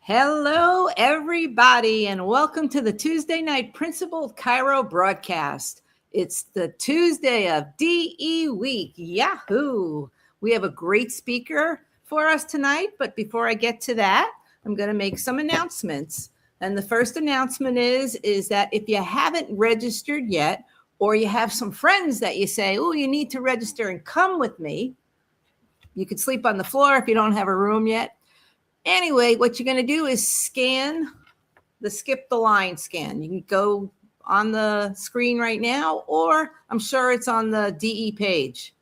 Hello, everybody, and welcome to the Tuesday Night Principled Chiro broadcast. It's the Tuesday of DE week. Yahoo! We have a great speaker for us tonight, but before I get to that, I'm going to make some announcements. And the first announcement is that if you haven't registered yet, or you have some friends that you say, oh, you need to register and come with me, you could sleep on the floor if you don't have a room yet. Anyway, what you're going to do is scan the skip the line scan. You can go on the screen right now, or I'm sure it's on the DE page.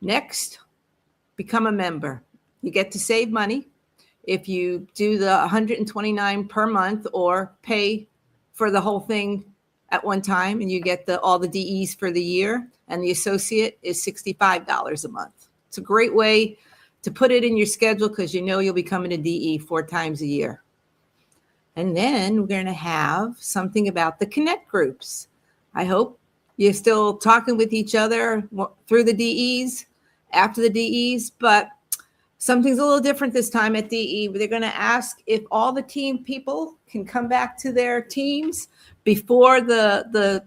Next, become a member. You get to save money if you do the $129 per month or pay for the whole thing at one time, and you get all the DEs for the year, and the associate is $65 a month. It's a great way to put it in your schedule because you know you'll be coming to DE 4 times a year. And then we're going to have something about the Connect groups. I hope you're still talking with each other through the DEs, after the DEs, but something's a little different this time at DE. They're going to ask if all the team people can come back to their teams before the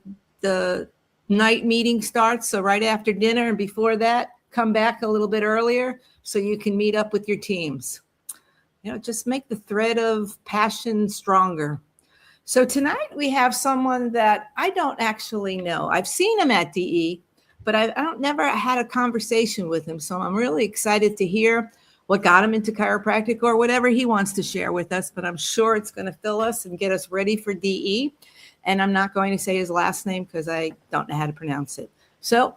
night meeting starts. So right after dinner and before that, come back a little bit earlier so you can meet up with your teams. Just make the thread of passion stronger. So tonight we have someone that I don't actually know. I've seen him at DE, but I don't never had a conversation with him. So I'm really excited to hear what got him into chiropractic or whatever he wants to share with us. But I'm sure it's going to fill us and get us ready for DE. And I'm not going to say his last name because I don't know how to pronounce it. So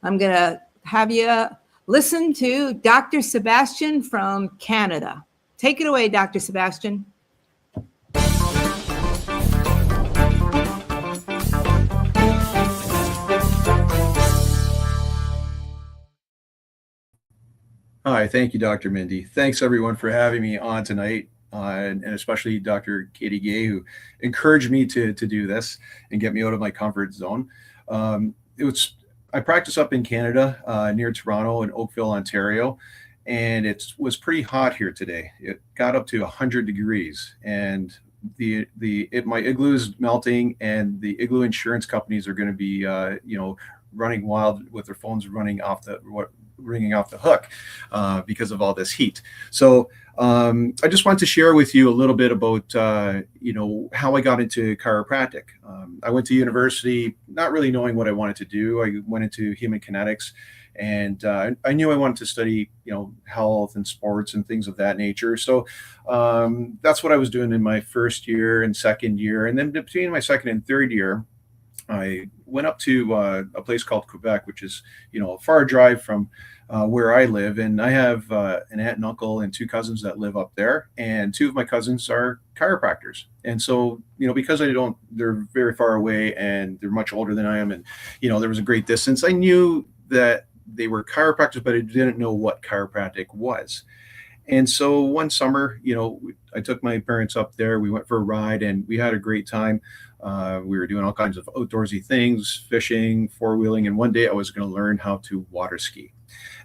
I'm going to have you listen to Dr. Sebastian from Canada. Take it away, Dr. Sebastian. Hi, thank you, Dr. Mindy. Thanks, everyone, for having me on tonight, and especially Dr. Katie Gay, who encouraged me to do this and get me out of my comfort zone. I practice up in Canada, near Toronto in Oakville, Ontario, and it was pretty hot here today. It got up to 100 degrees, and my igloo is melting, and the igloo insurance companies are going to be, running wild with their phones ringing off the hook because of all this heat. So I just wanted to share with you a little bit about how I got into chiropractic. I went to university not really knowing what I wanted to do. I went into human kinetics, and I knew I wanted to study health and sports and things of that nature. So that's what I was doing in my first year and second year, and then between my second and third year, I went up to a place called Quebec, which is, a far drive from where I live. And I have an aunt and uncle and 2 cousins that live up there. And 2 of my cousins are chiropractors. And so, because they're very far away and they're much older than I am. And, there was a great distance. I knew that they were chiropractors, but I didn't know what chiropractic was. And so one summer, I took my parents up there. We went for a ride and we had a great time. We were doing all kinds of outdoorsy things, fishing, 4-wheeling. And one day I was going to learn how to water ski.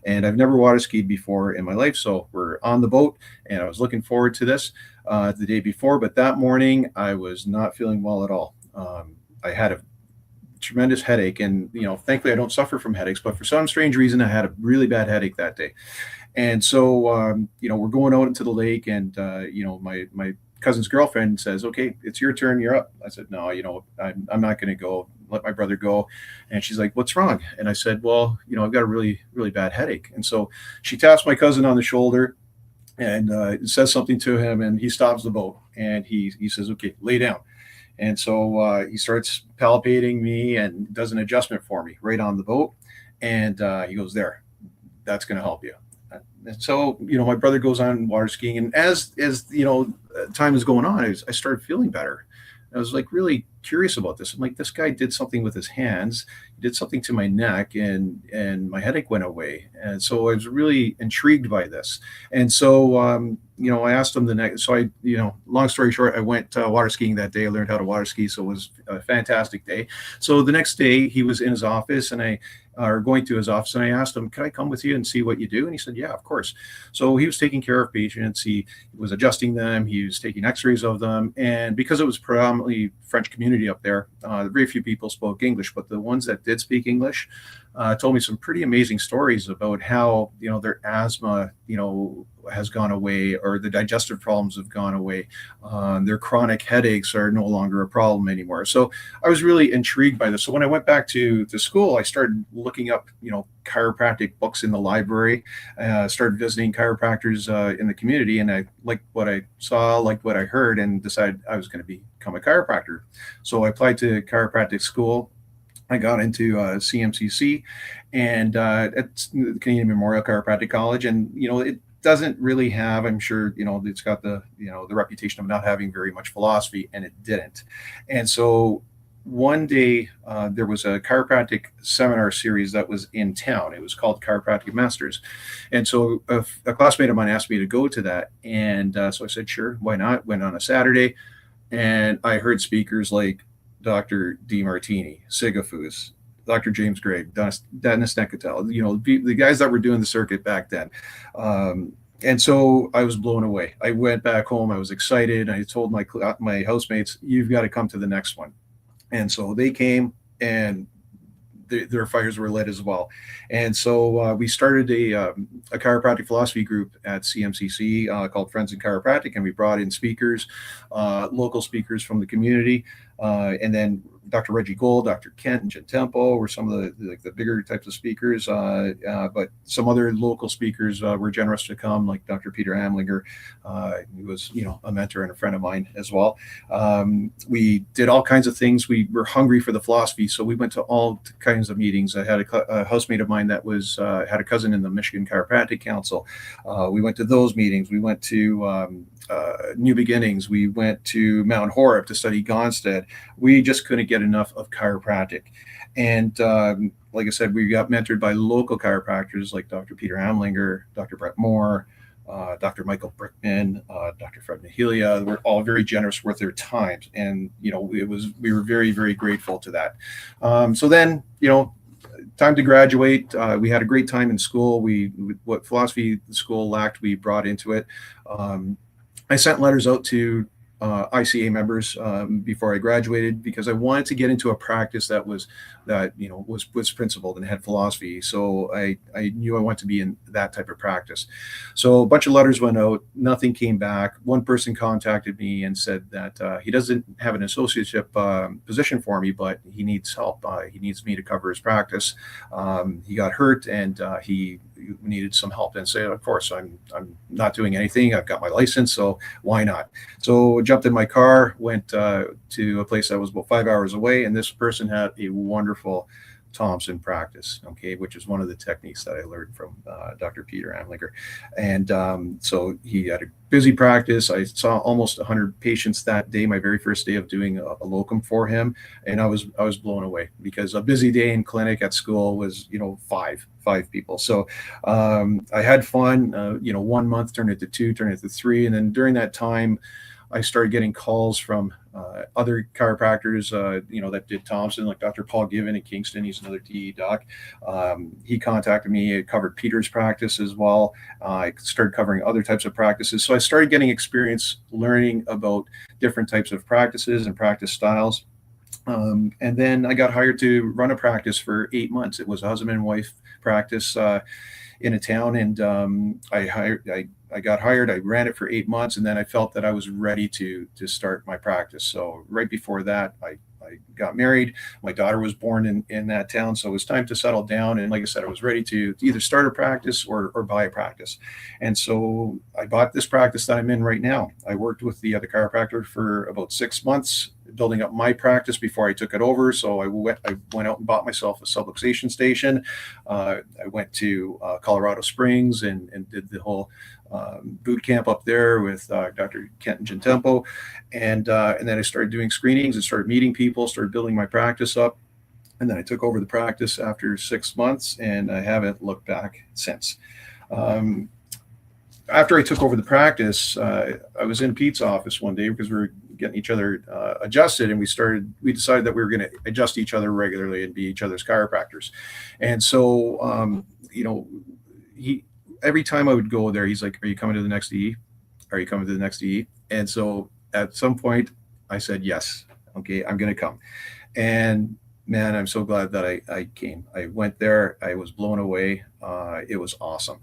And I've never water skied before in my life. So we're on the boat and I was looking forward to this the day before. But that morning I was not feeling well at all. I had a tremendous headache, and thankfully I don't suffer from headaches, but for some strange reason I had a really bad headache that day. And so we're going out into the lake, and my cousin's girlfriend says, okay, it's your turn, you're up. I said, no, I'm not going to go, let my brother go. And she's like, what's wrong? And I said, well, I've got a really bad headache. And so she taps my cousin on the shoulder and says something to him, and he stops the boat, and he says, okay, lay down. And so he starts palpating me and does an adjustment for me right on the boat. And he goes, there, that's going to help you. And so, my brother goes on water skiing. And as time is going on, I started feeling better. I was like really curious about this. I'm like, this guy did something with his hands, he did something to my neck, and my headache went away. And so I was really intrigued by this. And so, I asked him the next, so long story short, I went water skiing that day. I learned how to water ski. So it was a fantastic day. So the next day he was in his office, and I or going to his office, and I asked him, "Can I come with you and see what you do?" And he said, "Yeah, of course." So he was taking care of patients. He was adjusting them. He was taking X-rays of them, and because it was predominantly French community up there, very few people spoke English, but the ones that did speak English told me some pretty amazing stories about how their asthma has gone away, or the digestive problems have gone away. Their chronic headaches are no longer a problem anymore. So I was really intrigued by this. So when I went back to school, I started looking up chiropractic books in the library, started visiting chiropractors in the community, and I liked what I saw, liked what I heard, and decided I was going to become a chiropractor. So I applied to chiropractic school. I got into CMCC and at the Canadian Memorial Chiropractic College, and it doesn't really have, I'm sure it's got the the reputation of not having very much philosophy, and it didn't. And so one day there was a chiropractic seminar series that was in town. It was called Chiropractic Masters, and so a classmate of mine asked me to go to that, and so I said sure, why not. Went on a Saturday, and I heard speakers like Dr. DeMartini, Sigafus, Dr. James Gregg, Dennis Necatel, the guys that were doing the circuit back then. And so I was blown away. I went back home. I was excited. I told my housemates, "You've got to come to the next one." And so they came, and their fires were lit as well. And so we started a chiropractic philosophy group at CMCC called Friends in Chiropractic, and we brought in speakers, local speakers from the community, and then Dr. Reggie Gold, Dr. Kent and Jen Tempo were some of the bigger types of speakers, but some other local speakers were generous to come, like Dr. Peter Amlinger, who was a mentor and a friend of mine as well. We did all kinds of things. We were hungry for the philosophy, so we went to all kinds of meetings. I had a housemate of mine that was had a cousin in the Michigan Chiropractic Council. We went to those meetings. We went to New Beginnings. We went to Mount Horeb to study Gonstead. We just couldn't get enough of chiropractic. And like I said, we got mentored by local chiropractors like Dr. Peter Amlinger, Dr. Brett Moore, Dr. Michael Brickman, Dr. Fred Mahilia. They were all very generous with their time. And, we were very, very grateful to that. So then, time to graduate. We had a great time in school. What philosophy the school lacked, we brought into it. I sent letters out to ICA members before I graduated, because I wanted to get into a practice that was principled and had philosophy. So I knew I wanted to be in that type of practice. So a bunch of letters went out. Nothing came back. One person contacted me and said that he doesn't have an associateship position for me, but he needs help. He needs me to cover his practice. He got hurt, and he needed some help. And said, of course, I'm not doing anything. I've got my license, so why not? So I jumped in my car, went to a place that was about 5 hours away, and this person had a wonderful Thompson practice, which is one of the techniques that I learned from Dr. Peter Amlinger. And so he had a busy practice. I saw almost 100 patients that day, my very first day of doing a locum for him, and I was blown away, because a busy day in clinic at school was five people. So I had fun. 1 month turned into 2, turned into 3, and then during that time, I started getting calls from other chiropractors, that did Thompson, like Dr. Paul Given in Kingston. He's another TE doc. He contacted me. It covered Peter's practice as well. I started covering other types of practices. So I started getting experience learning about different types of practices and practice styles. And then I got hired to run a practice for 8 months. It was a husband and wife practice in a town, and I got hired. I ran it for 8 months, and then I felt that I was ready to start my practice. So right before that, I got married. My daughter was born in that town, so it was time to settle down. And like I said, I was ready to either start a practice or buy a practice. And so I bought this practice that I'm in right now. I worked with the other chiropractor for about 6 months, building up my practice before I took it over. So I went out and bought myself a subluxation station. I went to Colorado Springs and did the whole boot camp up there with Dr. Kent and Jen Tempo. And then I started doing screenings and started meeting people, started building my practice up. And then I took over the practice after 6 months, and I haven't looked back since. After I took over the practice, I was in Pete's office one day because we were getting each other adjusted, and we decided that we were going to adjust each other regularly and be each other's chiropractors. And so, every time I would go there, he's like, "Are you coming to the next EE? Are you coming to the next EE?" And so at some point I said, "Yes, okay, I'm going to come." And man, I'm so glad that I came. I went there. I was blown away. It was awesome.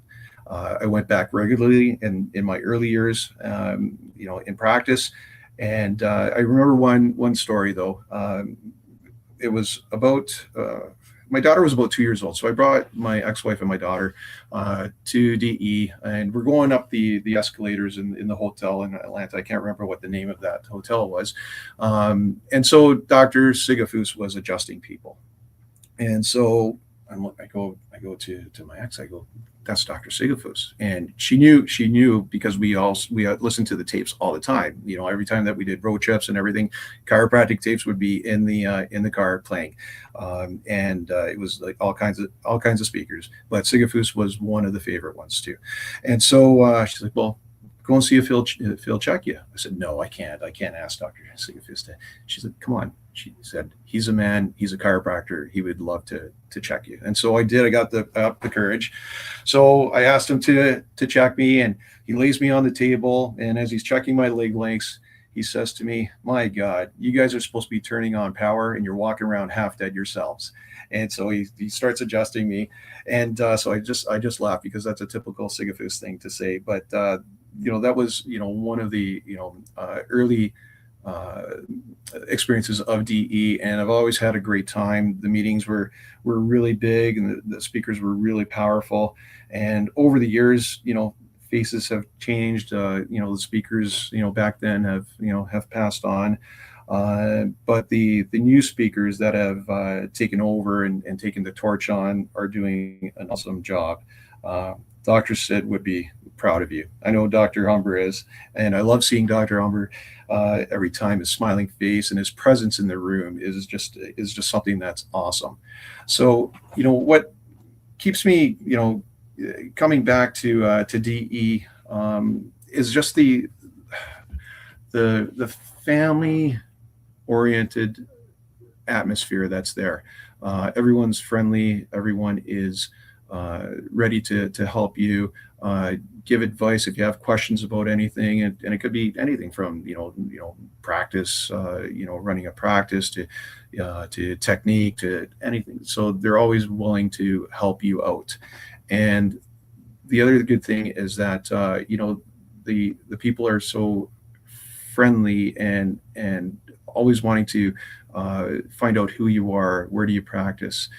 I went back regularly in my early years, in practice. And I remember one story though. It was about my daughter was about 2 years old, so I brought my ex-wife and my daughter to DE, and we're going up the escalators in the hotel in Atlanta. I can't remember what the name of that hotel was, and so Dr. Sigafus was adjusting people, and so I go to my ex. I go, "That's Dr. Sigafus," and she knew because we listened to the tapes all the time. Every time that we did road trips and everything, chiropractic tapes would be in the car playing, and it was like all kinds of speakers. But Sigafus was one of the favorite ones too, and so she's like, "Well, go and see if he'll check you." I said, "No, I can't. I can't ask Dr. Sigafus to." She's like, "Come on." She said, "He's a man. He's a chiropractor. He would love to check you." And so I did. I got the courage. So I asked him to check me, and he lays me on the table. And as he's checking my leg lengths, he says to me, "My God, you guys are supposed to be turning on power, and you're walking around half dead yourselves." And so he starts adjusting me, and so I just laugh because that's a typical Sigafus thing to say. But that was one of the early experiences of DE, and I've always had a great time. The meetings were really big, and the speakers were really powerful. And over the years, faces have changed. The speakers, back then have passed on. But the new speakers that have taken over and taken the torch on are doing an awesome job. Dr. Sid would be proud of you. I know Dr. Humber is, and I love seeing Dr. Humber every time. His smiling face and his presence in the room is just something that's awesome. So what keeps me coming back to DE is just the family oriented atmosphere that's there. Everyone's friendly. Everyone is ready to help you, give advice if you have questions about anything, and it could be anything from practice, running a practice to technique to anything. So they're always willing to help you out. And the other good thing is that the people are so friendly and always wanting to find out who you are, where do you practice.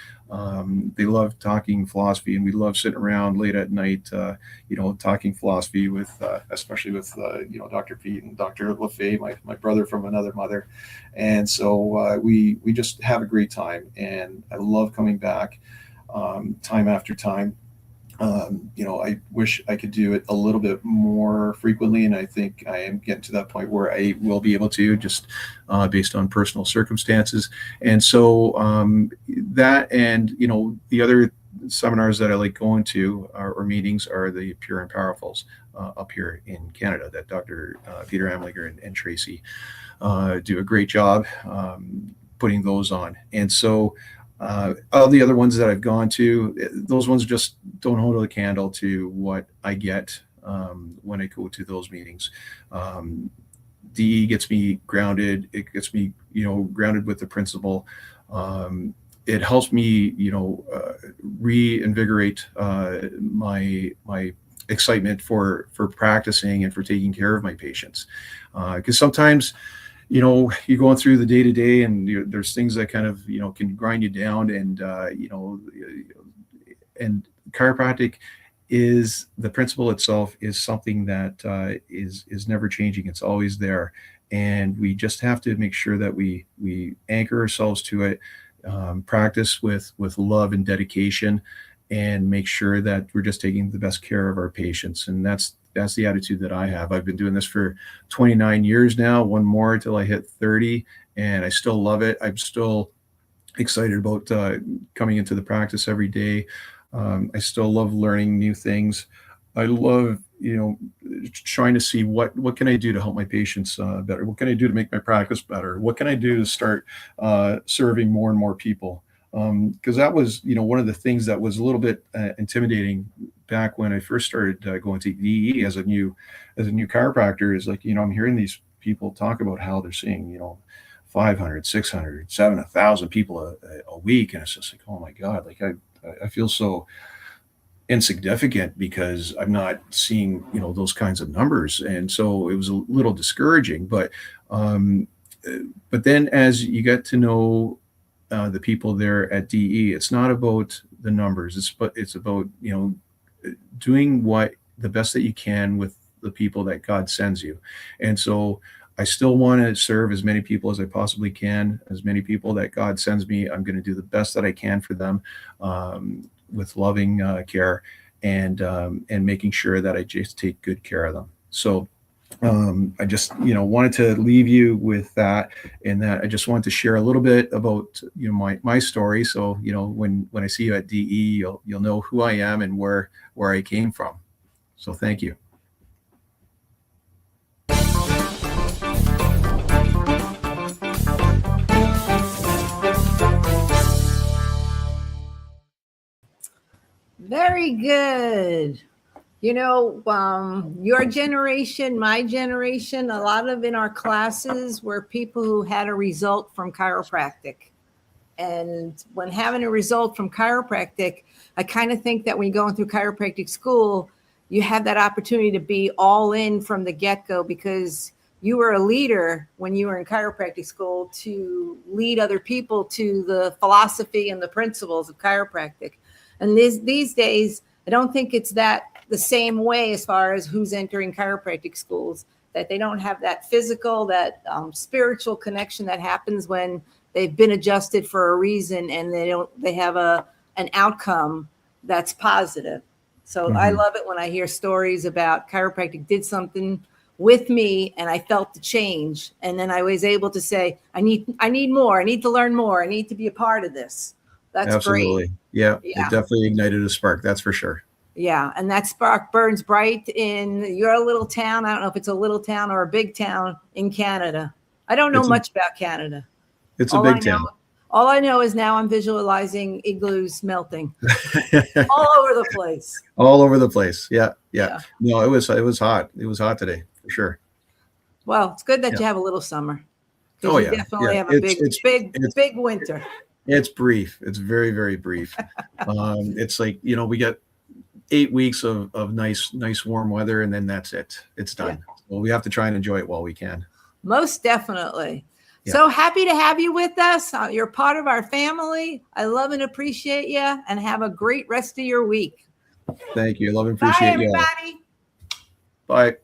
They love talking philosophy, and we love sitting around late at night, talking philosophy with, especially with, Dr. Pete and Dr. LaFay, my brother from another mother. And so we just have a great time, and I love coming back time after time. I wish I could do it a little bit more frequently, and I think I am getting to that point where I will be able to, just based on personal circumstances. And so that, and the other seminars that I like going to or meetings are the Pure and Powerfuls up here in Canada that Dr. Peter Amlinger and Tracy do a great job putting those on. And so all the other ones that I've gone to, those ones just don't hold a candle to what I get when I go to those meetings. DE gets me grounded. It gets me, grounded with the principle. It helps me, reinvigorate my excitement for practicing and for taking care of my patients. Because sometimes, you're going through the day to day, and there's things that kind of, can grind you down, and and chiropractic is, the principle itself is something that is never changing. It's always there, and we just have to make sure that we anchor ourselves to it, practice with love and dedication, and make sure that we're just taking the best care of our patients. And that's the attitude that I have. I've been doing this for 29 years now, one more till I hit 30, and I still love it. I'm still excited about coming into the practice every day. I still love learning new things. I love, trying to see what can I do to help my patients better? What can I do to make my practice better? What can I do to start serving more and more people? Because that was, one of the things that was a little bit intimidating back when I first started going to DE as a new chiropractor. Is like, I'm hearing these people talk about how they're seeing, 500, 600, 7, 1,000 people a week, and it's just like, oh my God, like I feel so insignificant because I'm not seeing, those kinds of numbers. And so it was a little discouraging, um, but then as you get to know the people there at DE, it's not about the numbers. It's about, doing what the best that you can with the people that God sends you. And so I still want to serve as many people as I possibly can, as many people that God sends me. I'm going to do the best that I can for them, with loving care, and making sure that I just take good care of them. So I just, wanted to leave you with that, and that I just wanted to share a little bit about, my story. So, when I see you at DE, you'll know who I am and where I came from. So thank you. Very good. Your generation, my generation, a lot of in our classes were people who had a result from chiropractic. And when having a result from chiropractic, I kind of think that when you're going through chiropractic school, you have that opportunity to be all in from the get-go, because you were a leader when you were in chiropractic school to lead other people to the philosophy and the principles of chiropractic. And these days, I don't think it's that the same way as far as who's entering chiropractic schools, that they don't have that physical, that spiritual connection that happens when they've been adjusted for a reason, and they have an outcome that's positive. So I love it when I hear stories about chiropractic did something with me and I felt the change. And then I was able to say, I need more. I need to learn more. I need to be a part of this. That's Absolutely. great. Yeah. Yeah. It definitely ignited a spark. That's for sure. Yeah. And that spark burns bright in your little town. I don't know if it's a little town or a big town in Canada. I don't know much about Canada. It's a big town. All I know is now I'm visualizing igloos melting all over the place. All over the place. Yeah. No, it was hot. It was hot today for sure. Well, it's good that you have a little summer. Oh yeah. Definitely have a big winter. It's brief. It's very, very brief. It's like, we get 8 weeks of nice warm weather, and then that's it. It's done. Yeah. Well, we have to try and enjoy it while we can. Most definitely. Yeah. So happy to have you with us. You're part of our family. I love and appreciate you, and have a great rest of your week. Thank you. Love and appreciate you. Bye, everybody. Bye.